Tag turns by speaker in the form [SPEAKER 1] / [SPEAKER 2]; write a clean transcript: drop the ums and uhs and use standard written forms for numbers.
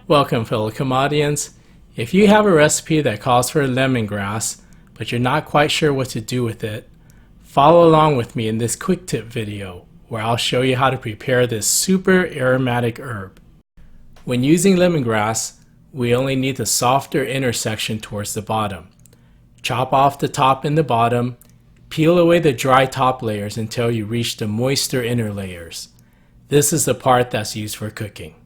[SPEAKER 1] Welcome, fellow Kamadians. If you have a recipe that calls for lemongrass, but you're not quite sure what to do with it, follow along with me in this quick tip video where I'll show you how to prepare this super aromatic herb. When using lemongrass, we only need the softer inner section towards the bottom. Chop off the top and the bottom, peel away the dry top layers until you reach the moister inner layers. This is the part that's used for cooking.